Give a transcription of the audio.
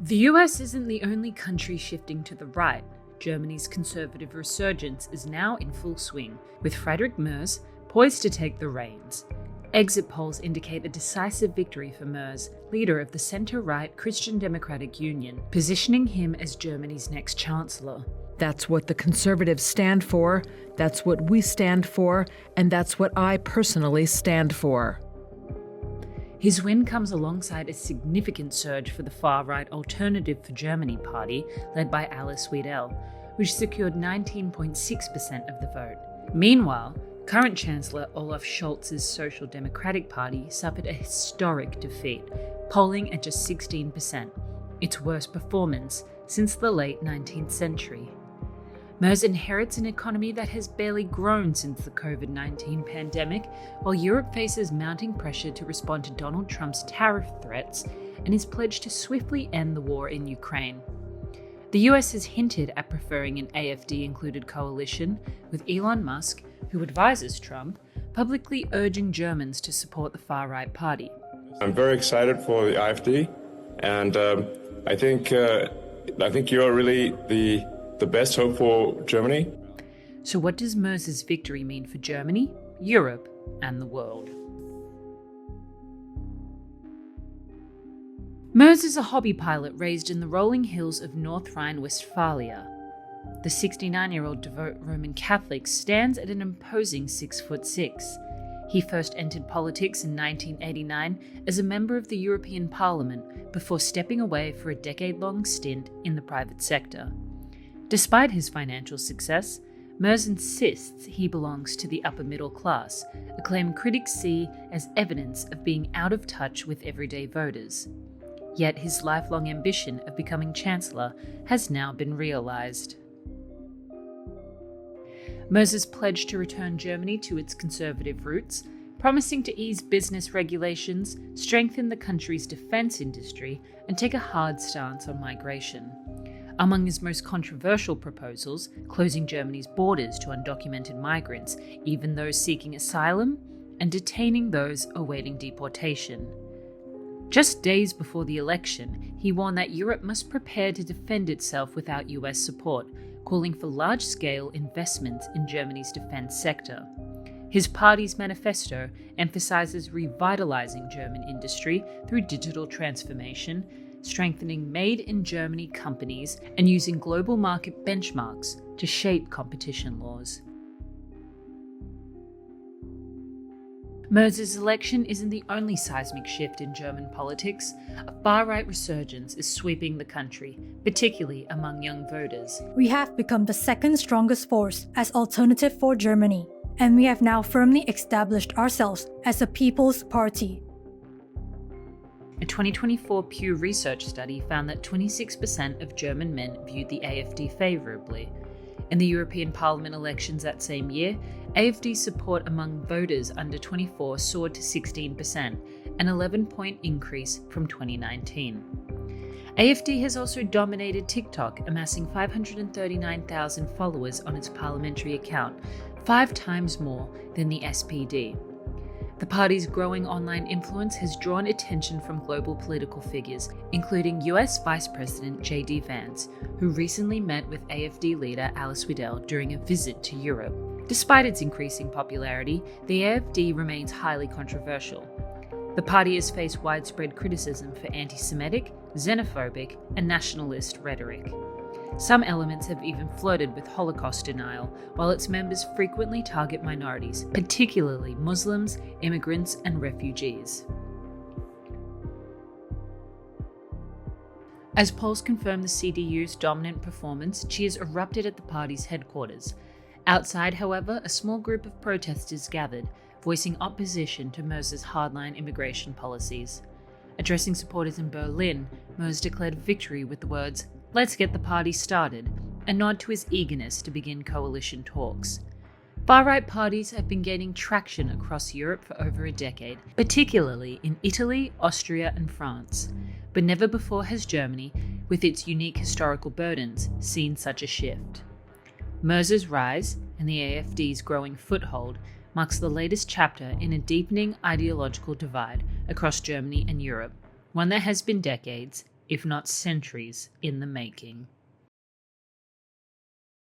The US isn't the only country shifting to the right. Germany's conservative resurgence is now in full swing, with Friedrich Merz poised to take the reins. Exit polls indicate a decisive victory for Merz, leader of the centre-right Christian Democratic Union, positioning him as Germany's next Chancellor. That's what the Conservatives stand for, that's what we stand for, and that's what I personally stand for. His win comes alongside a significant surge for the far-right Alternative for Germany party, led by Alice Weidel, which secured 19.6% of the vote. Meanwhile, current Chancellor Olaf Scholz's Social Democratic Party suffered a historic defeat, polling at just 16%, its worst performance since the late 19th century. Merz inherits an economy that has barely grown since the COVID-19 pandemic, while Europe faces mounting pressure to respond to Donald Trump's tariff threats and his pledge to swiftly end the war in Ukraine. The US has hinted at preferring an AfD-included coalition, with Elon Musk, who advises Trump, publicly urging Germans to support the far-right party. I'm very excited for the AfD, and I think you're really the best hope for Germany. So what does Merz's victory mean for Germany, Europe, and the world? Merz is a hobby pilot raised in the rolling hills of North Rhine-Westphalia. The 69-year-old devout Roman Catholic stands at an imposing 6'6". He first entered politics in 1989 as a member of the European Parliament before stepping away for a decade-long stint in the private sector. Despite his financial success, Merz insists he belongs to the upper middle class, a claim critics see as evidence of being out of touch with everyday voters. Yet his lifelong ambition of becoming Chancellor has now been realised. Merz's pledge to return Germany to its conservative roots, promising to ease business regulations, strengthen the country's defence industry, and take a hard stance on migration. Among his most controversial proposals, closing Germany's borders to undocumented migrants, even those seeking asylum, and detaining those awaiting deportation. Just days before the election, he warned that Europe must prepare to defend itself without US support, calling for large-scale investments in Germany's defence sector. His party's manifesto emphasises revitalising German industry through digital transformation, strengthening made-in-Germany companies, and using global market benchmarks to shape competition laws. Merz's election isn't the only seismic shift in German politics. A far-right resurgence is sweeping the country, particularly among young voters. We have become the second strongest force as Alternative for Germany, and we have now firmly established ourselves as a people's party. A 2024 Pew Research study found that 26% of German men viewed the AfD favourably. In the European Parliament elections that same year, AfD support among voters under 24 soared to 16%, an 11-point increase from 2019. AfD has also dominated TikTok, amassing 539,000 followers on its parliamentary account, 5 times more than the SPD. The party's growing online influence has drawn attention from global political figures, including US Vice President J.D. Vance, who recently met with AfD leader Alice Weidel during a visit to Europe. Despite its increasing popularity, the AfD remains highly controversial. The party has faced widespread criticism for anti-Semitic, xenophobic, and nationalist rhetoric. Some elements have even flirted with Holocaust denial, while its members frequently target minorities, particularly Muslims, immigrants, and refugees. As polls confirm the CDU's dominant performance, cheers erupted at the party's headquarters. Outside, however, a small group of protesters gathered, voicing opposition to Merz's hardline immigration policies. Addressing supporters in Berlin, Merz declared victory with the words, "Let's get the party started," a nod to his eagerness to begin coalition talks. Far-right parties have been gaining traction across Europe for over a decade, particularly in Italy, Austria, and France. But never before has Germany, with its unique historical burdens, seen such a shift. Merz's rise, and the AfD's growing foothold, marks the latest chapter in a deepening ideological divide across Germany and Europe, one that has been decades if not centuries, in the making.